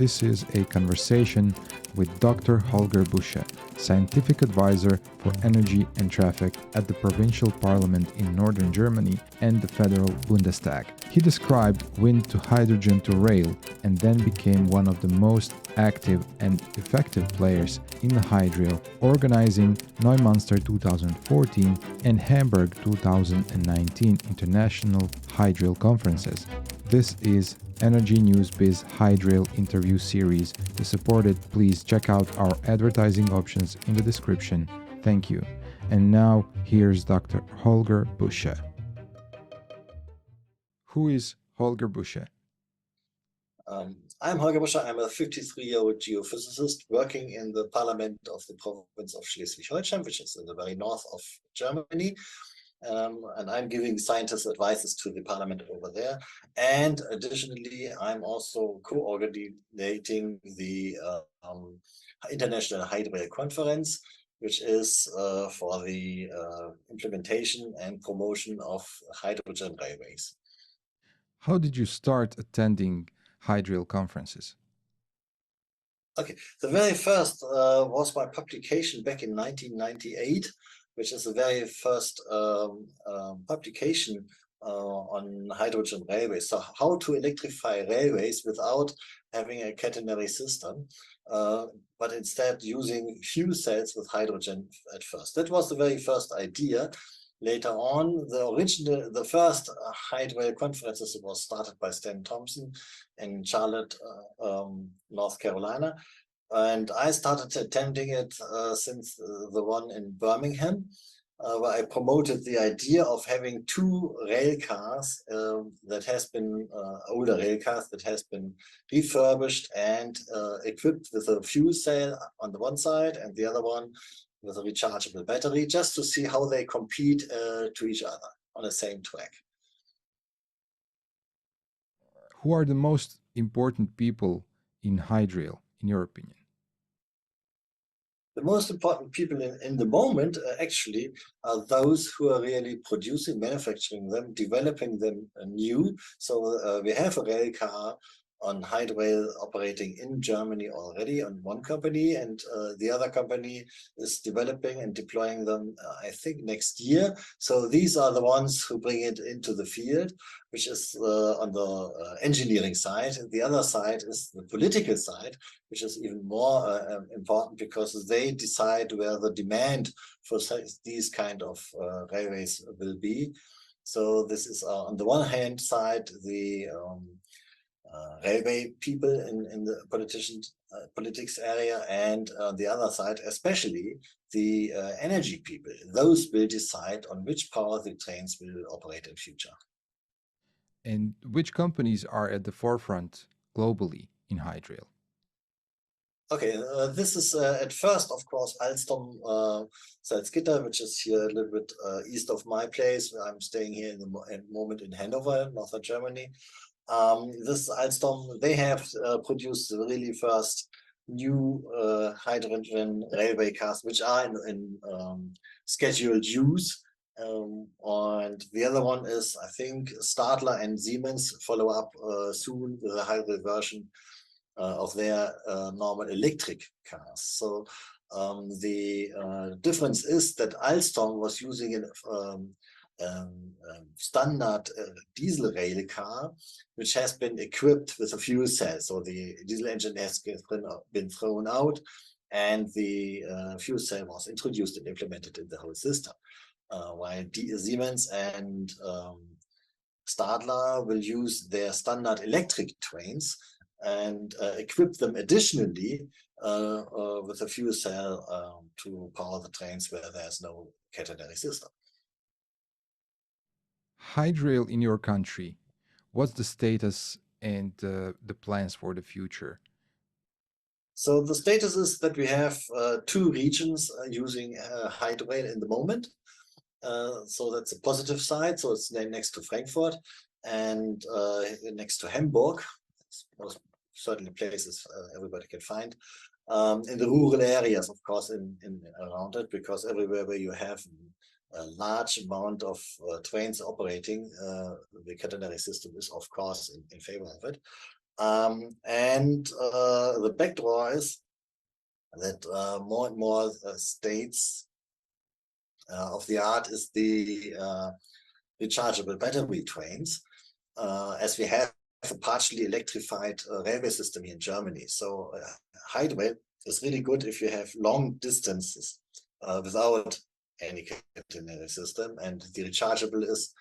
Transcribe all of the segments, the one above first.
This is a conversation with Dr. Holger Busche, Scientific Advisor for Energy and Traffic at the Provincial Parliament in Northern Germany and the Federal Bundestag. He described wind to hydrogen to rail and then became one of the most active and effective players in the hydrail, organizing Neumünster 2014 and Hamburg 2019 International Hydrail Conferences. This is Energy News Biz Hydrail interview series. To support it, please check out our advertising options in the description. Thank you. And now, here's Dr. Holger Busche. Who is Holger Busche? I'm Holger Busche. I'm a 53-year-old geophysicist working in the parliament of the province of Schleswig-Holstein, which is in the very north of Germany. And I'm giving scientist advices to the parliament over there. And additionally, I'm also coordinating the International Hydrail Conference, which is for the implementation and promotion of hydrogen railways. How did you start attending hydrail conferences? Okay, the very first was my publication back in 1998, which is the very first publication on hydrogen railways. So how to electrify railways without having a catenary system, but instead using fuel cells with hydrogen at first. That was the very first idea. Later on, the first hydrail conferences was started by Stan Thompson in Charlotte, North Carolina. And I started attending it since the one in Birmingham, where I promoted the idea of having two rail cars that has been, older rail cars that has been refurbished and equipped with a fuel cell on the one side and the other one with a rechargeable battery, just to see how they compete to each other on the same track. Who are the most important people in hydrail, in your opinion? The most important people in the moment actually are those who are really producing, manufacturing them, developing them new. So we have a rail car on hydrail operating in Germany already on one company, and the other company is developing and deploying them, I think, next year. So these are the ones who bring it into the field, which is on the engineering side. And the other side is the political side, which is even more important because they decide where the demand for these kind of railways will be. So this is on the one hand side, the railway people in the politics area, and on the other side, especially the energy people. Those will decide on which power the trains will operate in future. And which companies are at the forefront globally in hydrail? Okay, this is at first, of course, Alstom Salzgitter, which is here a little bit east of my place. I'm staying here in the moment in Hanover, northern Germany. This Alstom, they have produced the really first new hydrogen railway cars, which are in scheduled use. And the other one is, I think, Stadler and Siemens follow up soon with a hybrid version of their normal electric cars. So the difference is that Alstom was using a standard diesel rail car, which has been equipped with a fuel cell. So the diesel engine has been thrown out, and the fuel cell was introduced and implemented in the whole system. While Siemens and Stadler will use their standard electric trains and equip them additionally with a fuel cell to power the trains where there's no catenary system. Hydrail in your country, what's the status and the plans for the future? So the status is that we have two regions using hydrail in the moment. So that's a positive side. So it's next to Frankfurt and next to Hamburg. Most certainly places everybody can find. In the rural areas, of course, in around it, because everywhere where you have a large amount of trains operating, the catenary system is, of course, in favor of it. The backdraw is that more and more states of the art is the rechargeable battery trains, as we have a partially electrified railway system here in Germany. So Hydrail is really good if you have long distances without any catenary system, and the rechargeable is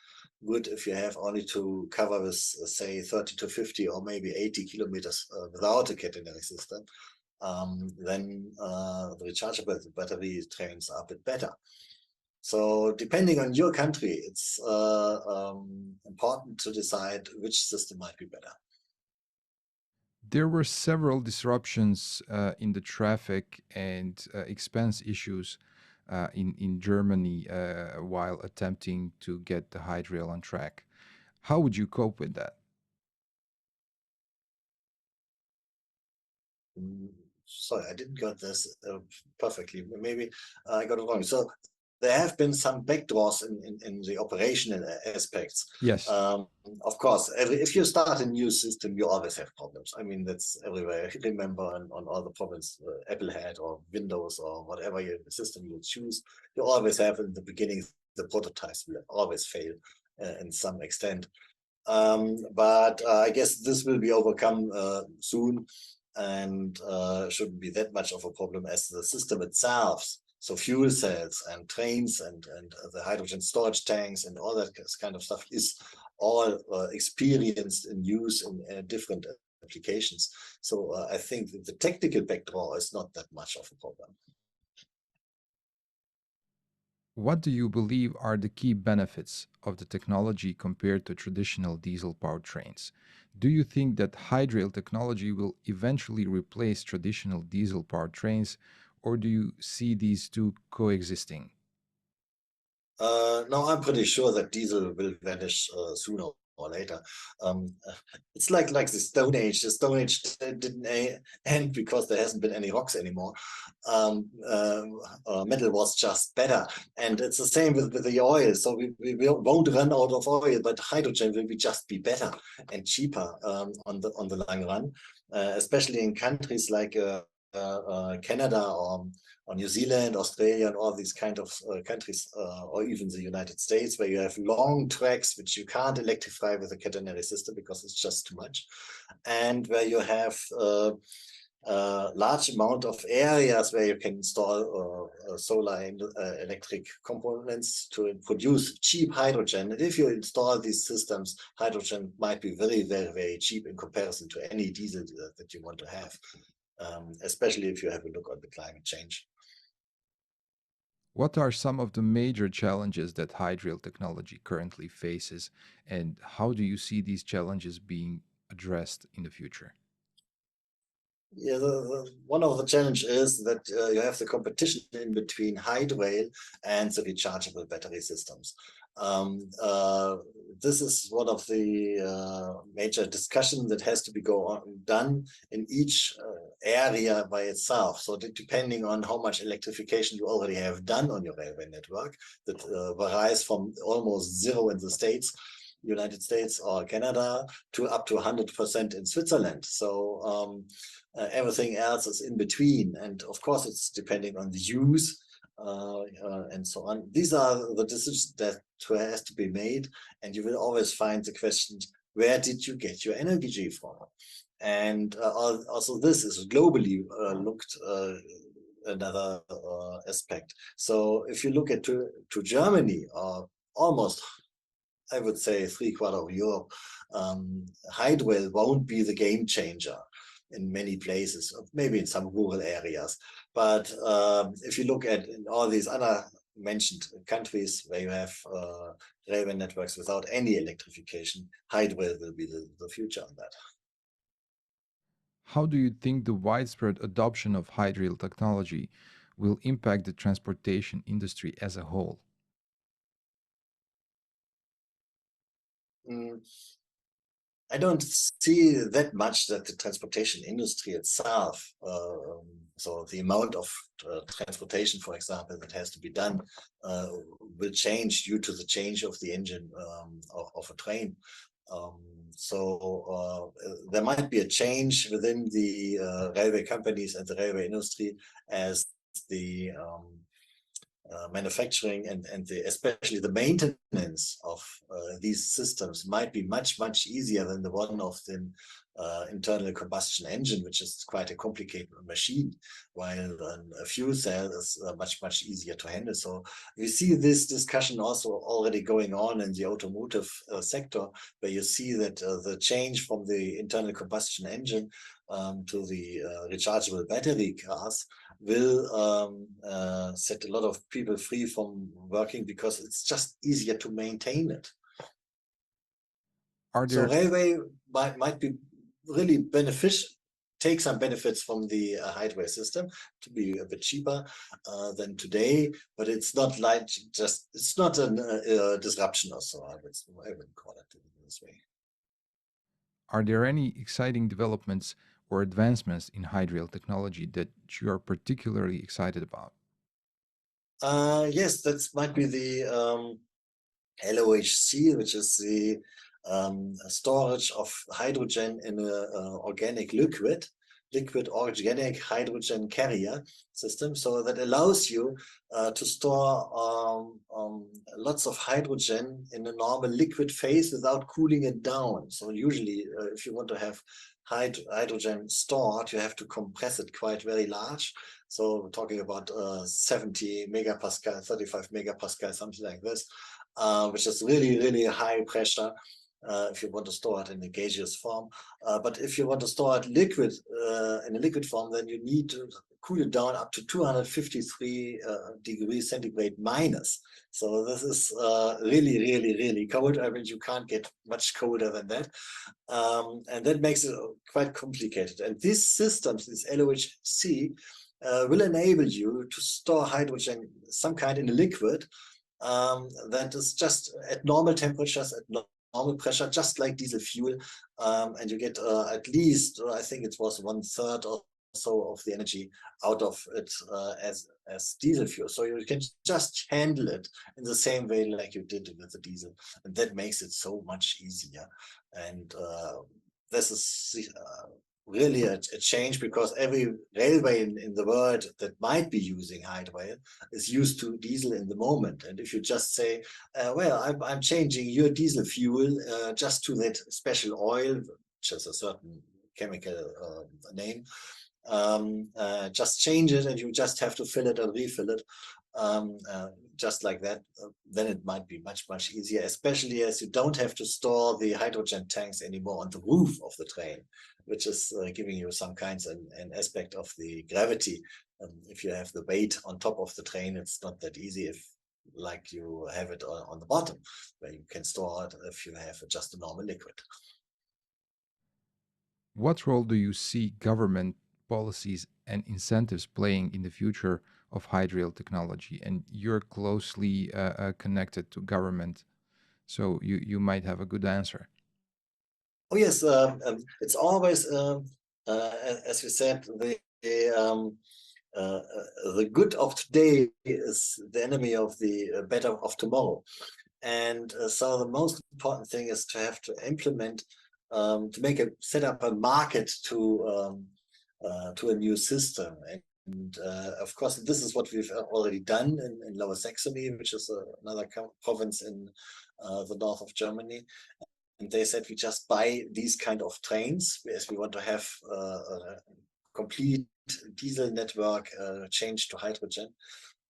good if you have only to cover with say 30 to 50 or maybe 80 kilometers without a catenary system. Then the rechargeable battery trains are a bit better. So depending on your country, it's important to decide which system might be better. There were several disruptions in the traffic and expense issues in Germany while attempting to get the Hydrail on track. How would you cope with that? Sorry, I didn't get this perfectly. Maybe I got it wrong. So there have been some backdraws in the operational aspects. Yes. Of course, if you start a new system, you always have problems. I mean, that's everywhere. Remember on all the problems Apple had, or Windows, or whatever system you choose, you always have in the beginning, the prototypes will always fail in some extent. But I guess this will be overcome soon, and shouldn't be that much of a problem as the system itself. So fuel cells and trains and the hydrogen storage tanks and all that kind of stuff is all experienced in use in different applications. So I think that the technical backdraw is not that much of a problem. What do you believe are the key benefits of the technology compared to traditional diesel powertrains? Do you think that Hydrail technology will eventually replace traditional diesel powertrains, or do you see these two coexisting? No, I'm pretty sure that diesel will vanish sooner or later. It's like the Stone Age. The Stone Age didn't end because there hasn't been any rocks anymore. Metal was just better, and it's the same with the oil. So we won't run out of oil, but hydrogen will just be better and cheaper on the long run, especially in countries like Canada or New Zealand, Australia, and all these kind of countries, or even the United States, where you have long tracks which you can't electrify with a catenary system because it's just too much, and where you have large amount of areas where you can install solar and electric components to produce cheap hydrogen. And if you install these systems, hydrogen might be very, very, very cheap in comparison to any diesel that you want to have, especially if you have a look on the climate change. What are some of the major challenges that Hydrail technology currently faces, and how do you see these challenges being addressed in the future? Yeah, one of the challenges is that you have the competition in between Hydrail and the rechargeable battery systems. This is one of the major discussions that has to be done in each area by itself. So depending on how much electrification you already have done on your railway network, that varies from almost zero in the States, United States or Canada, to up to 100% in Switzerland. So everything else is in between, and of course it's depending on the use and so on. These are the decisions that has to be made, and you will always find the question, where did you get your energy from? And also this is globally looked another aspect. So if you look at to Germany, almost I would say 3/4 of Europe, Hydrail won't be the game changer in many places, maybe in some rural areas. But if you look at in all these other mentioned countries where you have railway networks without any electrification, Hydrail will be the future on that. How do you think the widespread adoption of Hydrail technology will impact the transportation industry as a whole? I don't see that much that the transportation industry itself, so the amount of transportation, for example, that has to be done will change due to the change of the engine of a train. There might be a change within the railway companies and the railway industry as the manufacturing and especially the maintenance of these systems might be much easier than the one of the internal combustion engine, which is quite a complicated machine, while a fuel cell is much easier to handle. So you see this discussion also already going on in the automotive sector, where you see that the change from the internal combustion engine to the rechargeable battery cars will set a lot of people free from working because it's just easier to maintain it. Are So there railway might be really beneficial, take some benefits from the highway system to be a bit cheaper than today, but it's not like it's not a disruption or so. I wouldn't call it this way. Are there any exciting developments or advancements in hydrail technology that you are particularly excited about? Yes, that might be the LOHC, which is the storage of hydrogen in an organic liquid organic hydrogen carrier system. So that allows you to store lots of hydrogen in a normal liquid phase without cooling it down. So usually if you want to have hydrogen stored, you have to compress it quite very large. So we're talking about 70 megapascal, 35 megapascal, something like this, which is really high pressure if you want to store it in a gaseous form. But if you want to store it liquid in a liquid form, then you need to cool it down up to 253 degrees centigrade minus. So this is really cold. I mean, you can't get much colder than that. And that makes it quite complicated. And these systems, this LOHC, will enable you to store hydrogen, some kind in a liquid, that is just at normal temperatures, at normal pressure, just like diesel fuel, and you get at least, I think it was 1/3 or so of the energy out of it as diesel fuel. So you can just handle it in the same way like you did with the diesel, and that makes it so much easier. And this is really a change, because every railway in the world that might be using hydrail is used to diesel in the moment. And if you just say, well, I'm changing your diesel fuel just to that special oil, which has a certain chemical name, just change it and you just have to fill it and refill it, just like that, then it might be much easier, especially as you don't have to store the hydrogen tanks anymore on the roof of the train, which is giving you some kinds an aspect of the gravity. If you have the weight on top of the train, it's not that easy if like you have it on the bottom, where you can store it if you have just a normal liquid. What role do you see government policies and incentives playing in the future of hydrail technology? And you're closely connected to government, so you might have a good answer. Oh yes, it's always, as you said, the good of today is the enemy of the better of tomorrow. And so the most important thing is to have to implement, to set up a market to a new system. And of course, this is what we've already done in Lower Saxony, which is another province in the north of Germany. And they said, we just buy these kind of trains, as we want to have a complete diesel network changed to hydrogen.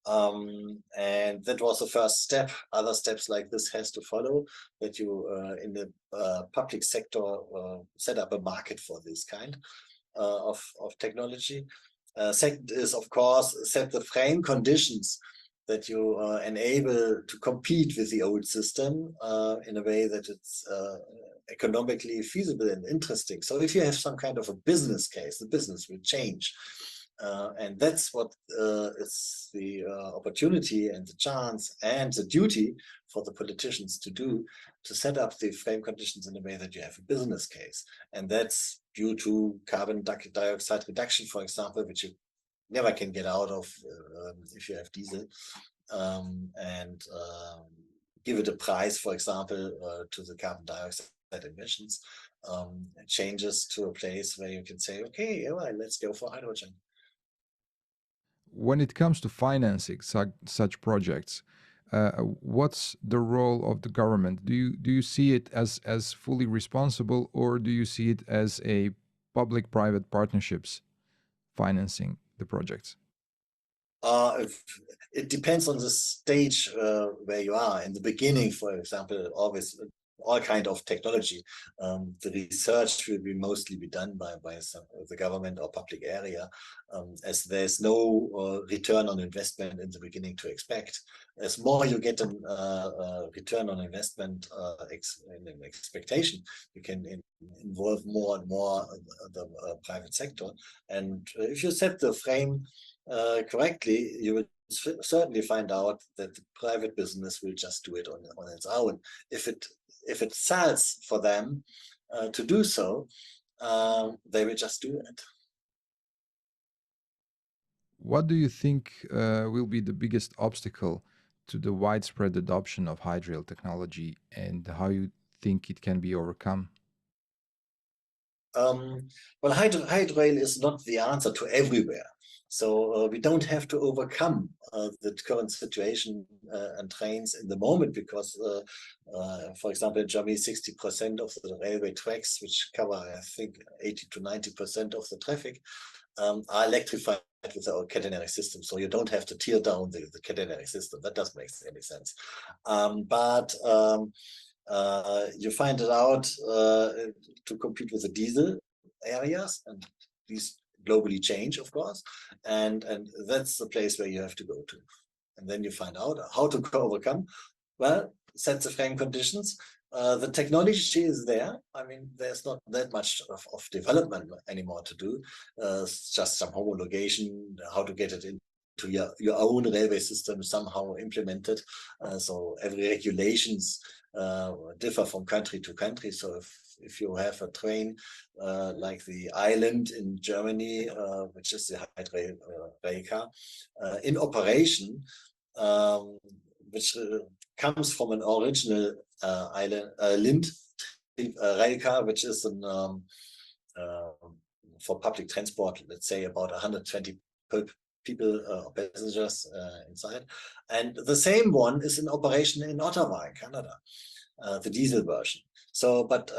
And that was the first step. Other steps like this has to follow, that you in the public sector set up a market for this kind of technology. Second is, of course, set the frame conditions that you enable to compete with the old system in a way that it's economically feasible and interesting. So if you have some kind of a business case, the business will change. And that's what is the opportunity and the chance and the duty for the politicians to do, to set up the frame conditions in a way that you have a business case. And that's due to carbon dioxide reduction, for example, which you never can get out of if you have diesel, and give it a price, for example, to the carbon dioxide emissions, changes to a place where you can say, okay, all right, let's go for hydrogen. When it comes to financing such projects, what's the role of the government? Do you see it as fully responsible, or do you see it as a public-private partnerships financing the projects? It depends on the stage where you are. In the beginning, for example, always all kind of technology, the research will be mostly be done by the government or public area, as there's no return on investment in the beginning to expect. As more you get a return on investment in an expectation, you can involve more and more the private sector. And if you set the frame correctly, you will certainly find out that the private business will just do it on its own. If it sells for them to do so, they will just do it. What do you think will be the biggest obstacle to the widespread adoption of hydrail technology, and how you think it can be overcome? Well, hydrail is not the answer to everywhere. So we don't have to overcome the current situation and trains in the moment, because, for example, in Germany, 60% of the railway tracks, which cover, I think, 80 to 90% of the traffic, are electrified with our catenary system. So you don't have to tear down the catenary system. That doesn't make any sense. You find it out to compete with the diesel areas, and these globally change, of course, and that's the place where you have to go to. And then you find out how to overcome. Well, set the frame conditions. The technology is there. I mean, there's not that much of development anymore to do. It's just some homologation, how to get it into your own railway system somehow implemented. So every regulations differ from country to country. So if you have a train like the island in Germany, which is the Hydrail rail car, in operation, which comes from an original Lind rail car, which is an, for public transport, let's say about 120 people or passengers inside. And the same one is in operation in Ottawa, in Canada, the diesel version. So, but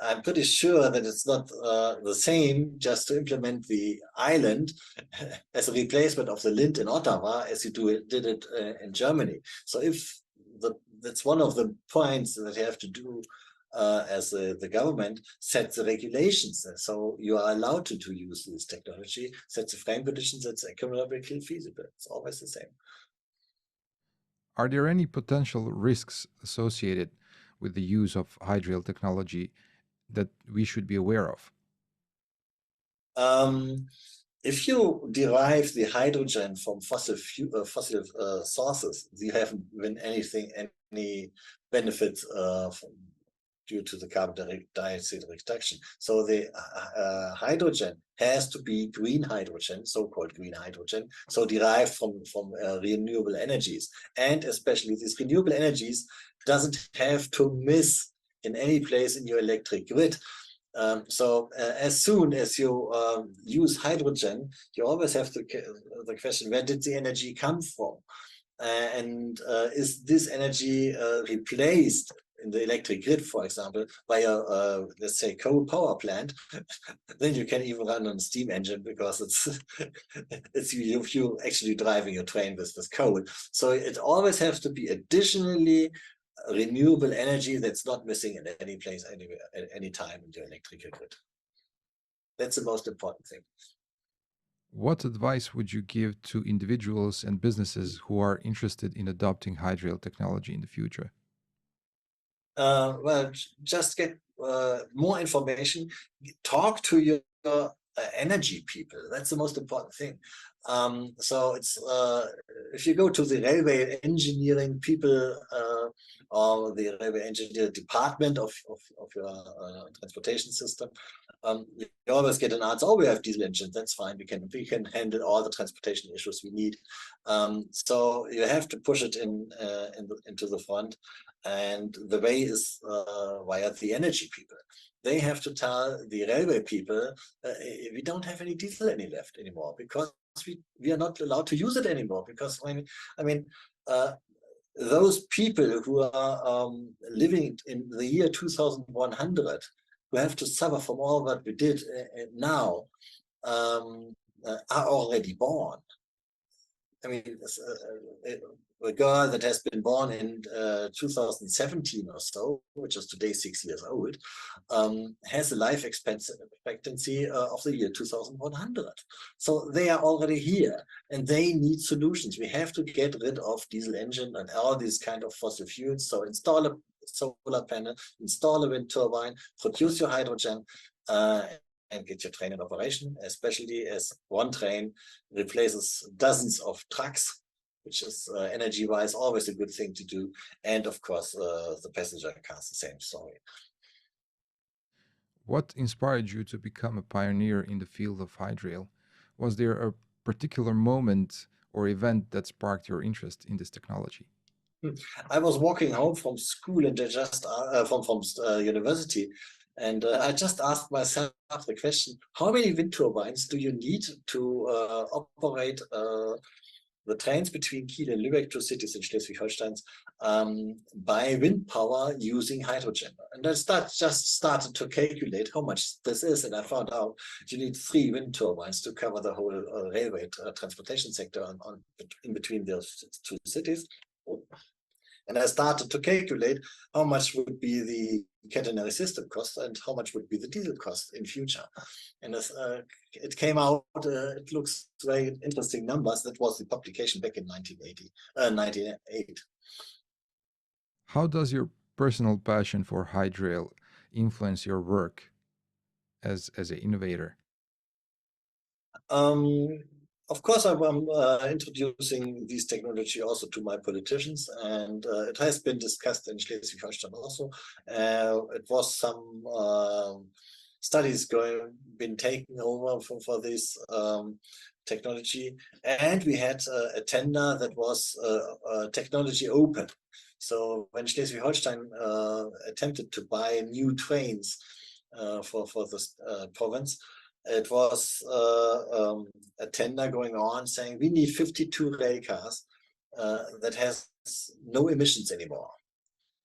I'm pretty sure that it's not the same just to implement the island as a replacement of the Lind in Ottawa as you did it in Germany. So that's one of the points that you have to do as the government, set the regulations. So you are allowed to use this technology, set the frame conditions that's economically feasible. It's always the same. Are there any potential risks associated with the use of hydrail technology that we should be aware of? If you derive the hydrogen from fossil sources, you haven't win any benefits due to the carbon dioxide reduction. So the hydrogen has to be green hydrogen, so-called green hydrogen, so derived from renewable energies. And especially these renewable energies doesn't have to miss in any place in your electric grid. So as soon as you use hydrogen, you always have the question, where did the energy come from? And is this energy replaced in the electric grid, for example, by a, let's say, coal power plant? Then you can even run on a steam engine, because it's you actually driving your train with coal. So it always has to be additionally renewable energy that's not missing in any place, anywhere, at any time in your electrical grid. That's the most important thing. What advice would you give to individuals and businesses who are interested in adopting hydrail technology in the future? Well, just get more information. Talk to your energy people. That's the most important thing. So it's if you go to the railway engineering people or the railway engineer department of your transportation system, you always get an answer, oh, we have diesel engines, that's fine, we can handle all the transportation issues we need. So you have to push it into the front, and the way is via the energy people. They have to tell the railway people, we don't have any diesel left anymore, because we are not allowed to use it anymore, because I mean those people who are living in the year 2100, who have to suffer from all what we did now, are already born. I mean, a girl that has been born in 2017 or so, which is today 6 years old, has a life expectancy of the year 2100. So they are already here, and they need solutions. We have to get rid of diesel engine and all these kind of fossil fuels. So install a solar panel, install a wind turbine, produce your hydrogen, and get your train in operation, especially as one train replaces dozens of trucks, which is energy-wise always a good thing to do. And of course, the passenger cars, the same story. What inspired you to become a pioneer in the field of hydrail? Was there a particular moment or event that sparked your interest in this technology? I was walking home from school, and I just from university, and I just asked myself the question: how many wind turbines do you need to operate the trains between Kiel and Lübeck, two cities in Schleswig-Holstein, by wind power using hydrogen? And I just started to calculate how much this is, and I found out you need 3 wind turbines to cover the whole railway transportation sector in between those two cities. And I started to calculate how much would be the catenary system cost and how much would be the diesel cost in future. And as it came out, it looks very interesting numbers. That was the publication back in 1998. How does your personal passion for hydrail influence your work as an innovator? Of course, I'm introducing this technology also to my politicians, and it has been discussed in Schleswig-Holstein also. It was some studies been taken over for this technology, and we had a tender that was technology open. So when Schleswig-Holstein attempted to buy new trains for this province, it was a tender going on saying we need 52 rail cars that has no emissions anymore.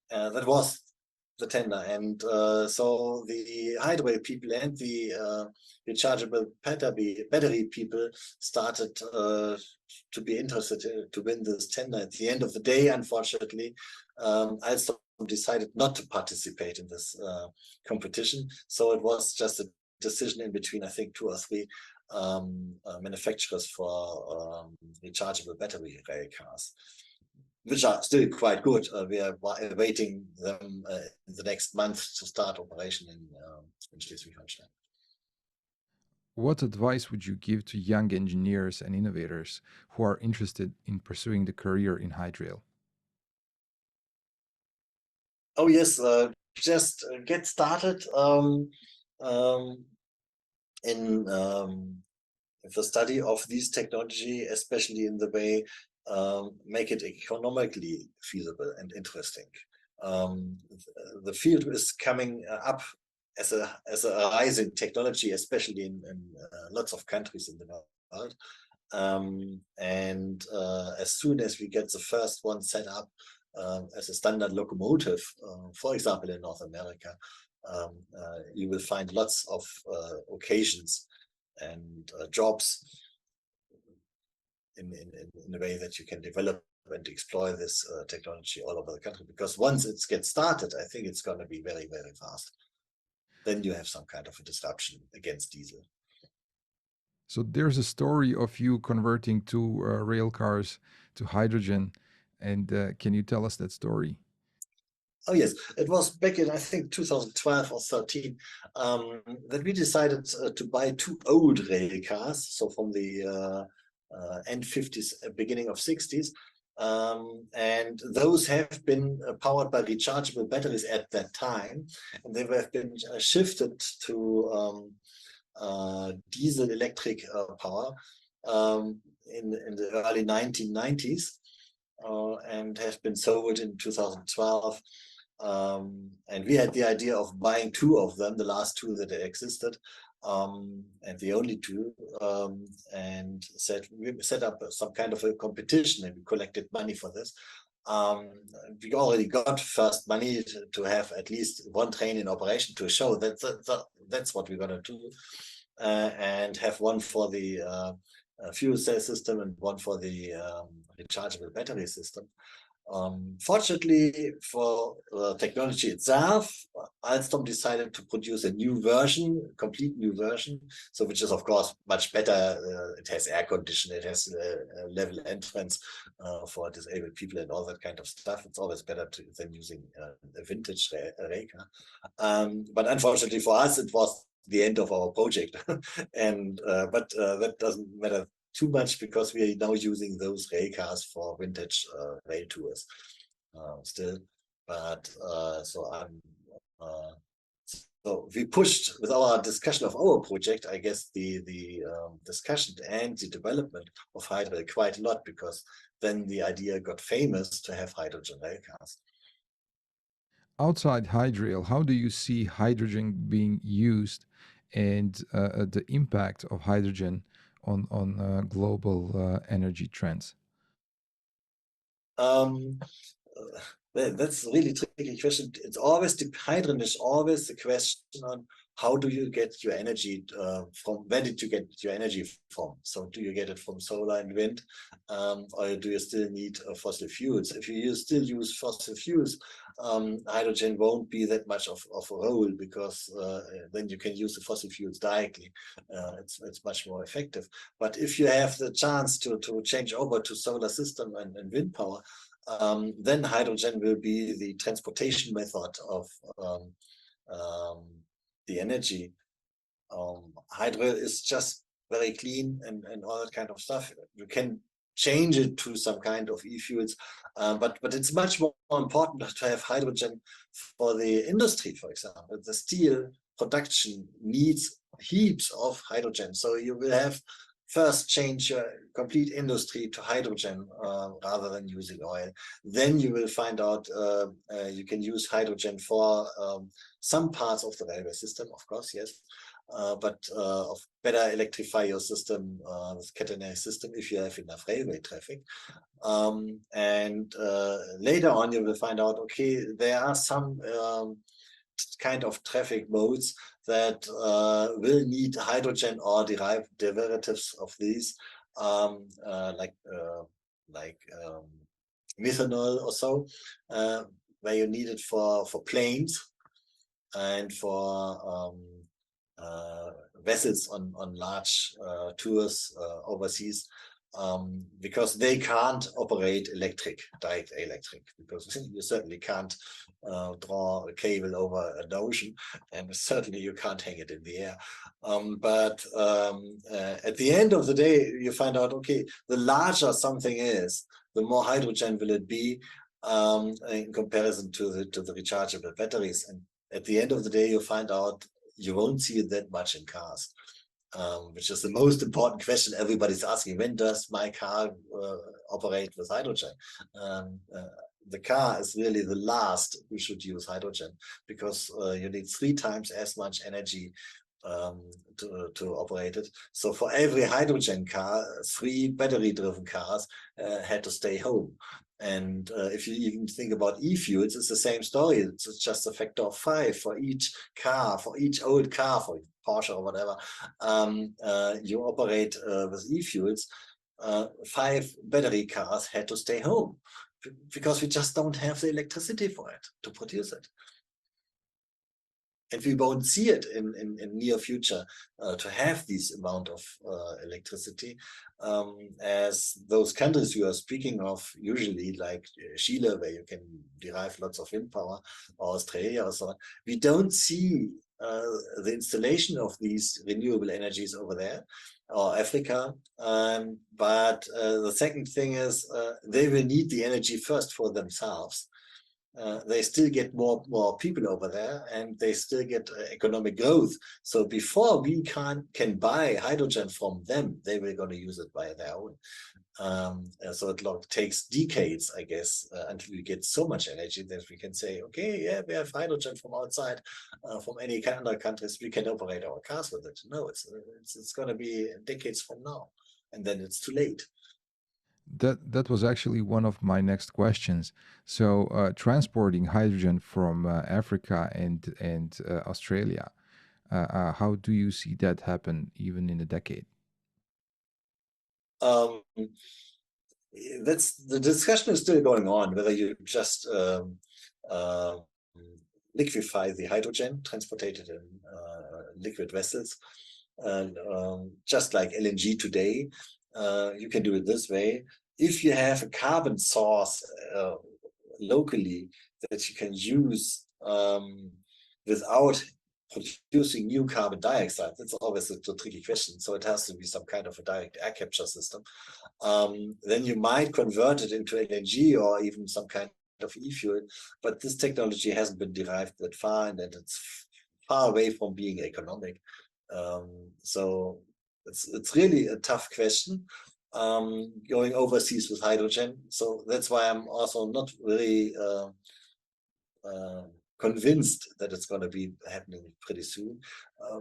That was the tender, and so the hydrail people and the rechargeable battery people started to be interested to win this tender. At the end of the day, unfortunately, Alstom decided not to participate in this competition. So it was just a decision in between, I think, 2 or 3 manufacturers for rechargeable battery rail cars, which are still quite good. We are awaiting them in the next month to start operation in Schleswig-Holstein. What advice would you give to young engineers and innovators who are interested in pursuing the career in hydrail? Oh yes, just get started in the study of this technology, especially in the way make it economically feasible and interesting. The field is coming up as a rising technology, especially in lots of countries in the world. And as soon as we get the first one set up as a standard locomotive, for example, in North America, you will find lots of occasions and jobs in a way that you can develop and explore this technology all over the country. Because once it gets started, I think it's going to be very, very fast. Then you have some kind of a disruption against diesel. So there's a story of you converting 2 rail cars to hydrogen. And can you tell us that story? Oh yes, it was back in, I think, 2012 or 13 that we decided to buy 2 old rail cars, so from the end 50s, beginning of 60s, And those have been powered by rechargeable batteries at that time, and they have been shifted to diesel electric power in the early 1990s, and have been sold in 2012. And we had the idea of buying two of them, the last two that existed, and the only two, and we set up some kind of a competition, and we collected money for this. We already got first money to have at least one train in operation to show that that's what we're going to do, and have one for the fuel cell system and one for the rechargeable battery system. Fortunately for the technology itself, Alstom decided to produce a new version, a complete new version, so which is of course much better. It has air conditioning, it has a level entrance for disabled people and all that kind of stuff. It's always better than using a vintage rail car. But unfortunately for us, it was the end of our project, and but that doesn't matter too much, because we are now using those rail cars for vintage rail tours still. But so we pushed with our discussion of our project, I guess the discussion and the development of hydrogen quite a lot, because then the idea got famous to have hydrogen rail cars. Outside Hydrail, how do you see hydrogen being used, and the impact of hydrogen on global energy trends? That's a really tricky question. It's always hydrogen is always the question on how do you get your energy from, where did you get your energy from? So do you get it from solar and wind, or do you still need fossil fuels? If you still use fossil fuels, hydrogen won't be that much of a role, because then you can use the fossil fuels directly. It's much more effective. But if you have the chance to change over to solar system and wind power, then hydrogen will be the transportation method of the energy. Hydrogen is just very clean and all that kind of stuff. You can change it to some kind of e-fuels, but it's much more important to have hydrogen for the industry, for example. The steel production needs heaps of hydrogen, so you will have first change your complete industry to hydrogen rather than using oil. Then you will find out you can use hydrogen for some parts of the railway system, of course, yes, but better electrify your system with catenary system if you have enough railway traffic. And later on you will find out, okay, there are some kind of traffic modes that will need hydrogen or derivatives of these, like methanol or so, where you need it for planes and for vessels on large tours overseas, because they can't operate direct electric, because you certainly can't draw a cable over an ocean, and certainly you can't hang it in the air. But at the end of the day, you find out, okay, the larger something is, the more hydrogen will it be in comparison to the rechargeable batteries. And at the end of the day, you find out you won't see it that much in cars. Which is the most important question everybody's asking. When does my car operate with hydrogen? The car is really the last who should use hydrogen, because you need 3 times as much energy to operate it. So for every hydrogen car, 3 battery-driven cars had to stay home. And if you even think about e-fuels, it's the same story. It's just a factor of 5 for each car, for each old car, for Porsche or whatever. You operate with e-fuels. 5 battery cars had to stay home, because we just don't have the electricity for it to produce it. And we won't see it in near future to have this amount of electricity, as those countries you are speaking of, usually like Chile, where you can derive lots of wind power, or Australia or so on, we don't see the installation of these renewable energies over there. or Africa. But the second thing is they will need the energy first for themselves. They still get more people over there, and they still get economic growth. So before we can buy hydrogen from them, they were going to use it by their own. So it takes decades, I guess, until we get so much energy that we can say, okay, yeah, we have hydrogen from outside, from any other countries, we can operate our cars with it. No, it's going to be decades from now, and then it's too late. That was actually one of my next questions. So, transporting hydrogen from Africa and Australia, how do you see that happen even in a decade? Um, the discussion is still going on whether you just liquefy the hydrogen, transported it in liquid vessels, and just like LNG today, you can do it this way. If you have a carbon source locally that you can use without producing new carbon dioxide, that's always a tricky question. So it has to be some kind of a direct air capture system. Then you might convert it into LNG or even some kind of e-fuel, but this technology hasn't been derived that far, and it's far away from being economic. So it's really a tough question, going overseas with hydrogen. So that's why I'm also not really convinced that it's going to be happening pretty soon.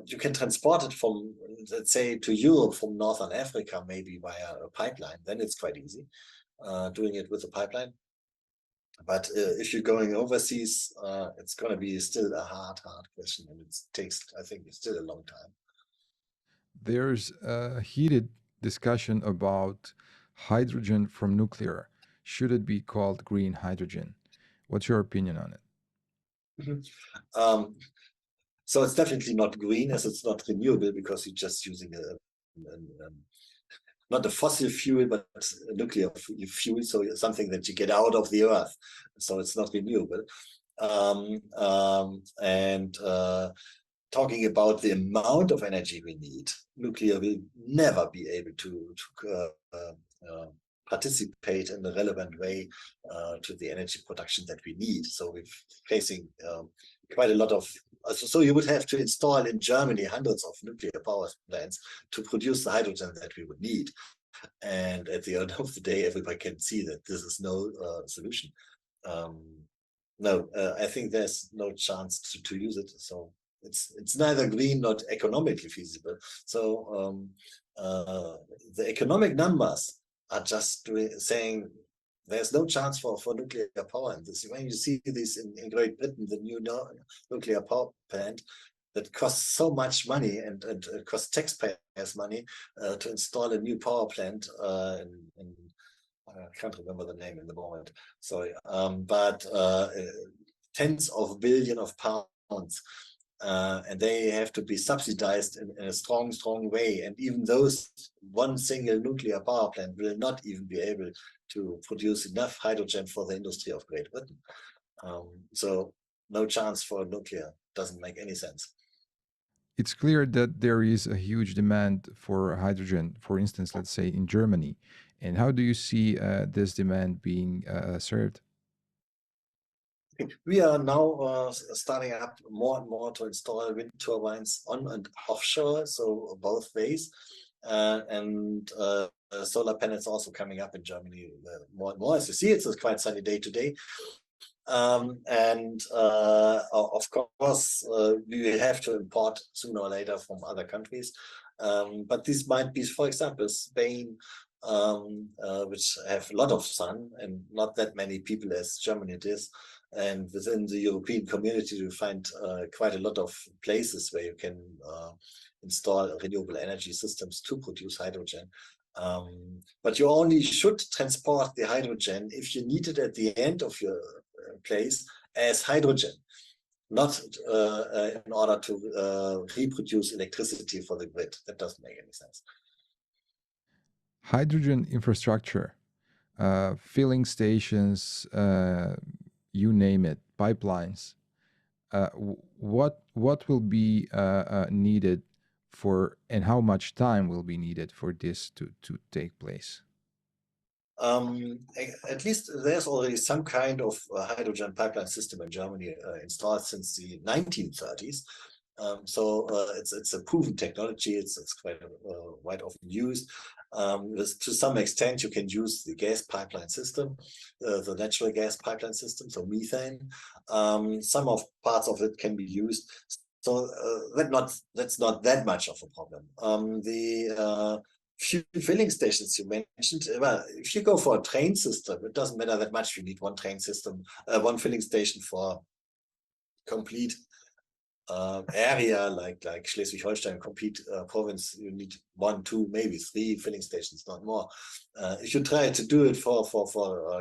You can transport it from, let's say, to Europe from Northern Africa, maybe via a pipeline. Then it's quite easy doing it with a pipeline. But if you're going overseas, it's going to be still a hard question, and it takes, I think, it's still a long time. There's a heated discussion about hydrogen from nuclear. Should it be called green hydrogen? What's your opinion on it? So it's definitely not green, as it's not renewable, because you're just using not a fossil fuel, but a nuclear fuel, so something that you get out of the earth. So it's not renewable. Talking about the amount of energy we need, nuclear will never be able to participate in a relevant way to the energy production that we need. So we're facing quite a lot of, so you would have to install in Germany hundreds of nuclear power plants to produce the hydrogen that we would need. And at the end of the day, everybody can see that this is no solution. No, I think there's no chance to use it. So it's neither green nor economically feasible. So the economic numbers are just saying there's no chance for nuclear power in this. When you see this in Great Britain, the new nuclear power plant that costs so much money and costs taxpayers money to install a new power plant in I can't remember the name in the moment, sorry, but tens of billions of pounds. And they have to be subsidized in a strong way. And even those one single nuclear power plant will not even be able to produce enough hydrogen for the industry of Great Britain. So no chance for nuclear, doesn't make any sense. It's clear that there is a huge demand for hydrogen, for instance, let's say in Germany. And how do you see this demand being served? We are now starting up more and more to install wind turbines on and offshore, so both ways. And solar panels also coming up in Germany more and more. As you see, it's a quite sunny day today. And of course, we will have to import sooner or later from other countries. But this might be, for example, Spain, which have a lot of sun and not that many people as Germany it is. And within the European community, you find quite a lot of places where you can install renewable energy systems to produce hydrogen. But you only should transport the hydrogen if you need it at the end of your place as hydrogen, not in order to reproduce electricity for the grid. That doesn't make any sense. Hydrogen infrastructure, filling stations, you name it, pipelines. What will be needed and how much time will be needed for this to take place? At least there's already some kind of hydrogen pipeline system in Germany installed since the 1930s. It's a proven technology. It's quite wide often used. To some extent, you can use the gas pipeline system, the natural gas pipeline system, so methane. Some of parts of it can be used. So that's not that much of a problem. The few filling stations you mentioned, well, if you go for a train system, it doesn't matter that much. You need one train system, one filling station for complete area like Schleswig-Holstein, complete province. You need 1, 2, maybe 3 filling stations, not more. If you try to do it for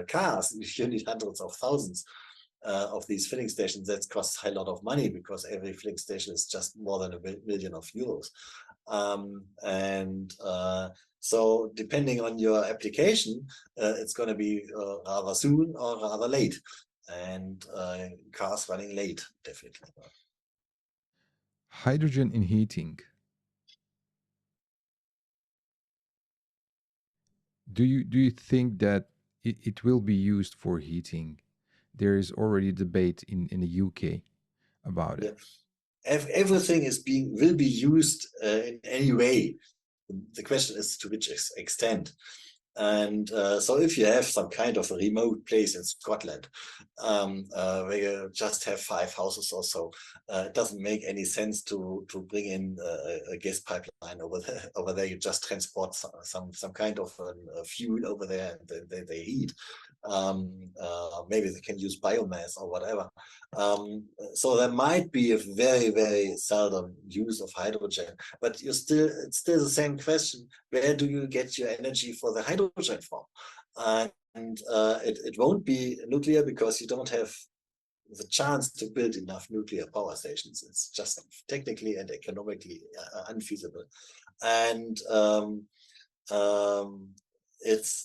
cars, you need hundreds of thousands of these filling stations. That costs a lot of money because every filling station is just more than €1 million. So depending on your application, it's going to be rather soon or rather late, and cars running late, definitely. Hydrogen in heating. Do you think that it will be used for heating? There is already debate in the UK about it. Yeah. Everything will be used in any way. The question is to which extent. And so if you have some kind of a remote place in Scotland where you just have 5 houses or so, it doesn't make any sense to bring in a gas pipeline over there. Over there, you just transport some kind of fuel over there, and they heat. Maybe they can use biomass or whatever. So there might be a very, very seldom use of hydrogen, but it's still the same question: where do you get your energy for the hydrogen from? And it won't be nuclear, because you don't have the chance to build enough nuclear power stations. It's just technically and economically unfeasible. And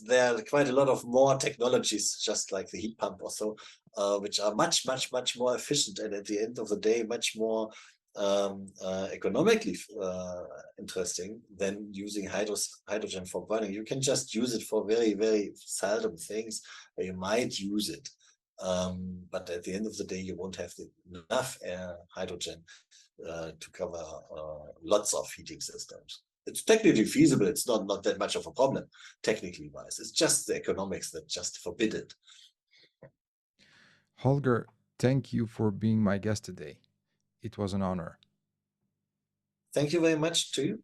there are quite a lot of more technologies, just like the heat pump or so, which are much more efficient, and at the end of the day, much more economically interesting than using hydrogen for burning. You can just use it for very, very seldom things where you might use it. But at the end of the day, you won't have enough hydrogen to cover lots of heating systems. It's technically feasible. It's not that much of a problem, technically wise. It's just the economics that just forbid it. Holger, thank you for being my guest today. It was an honor. Thank you very much to you.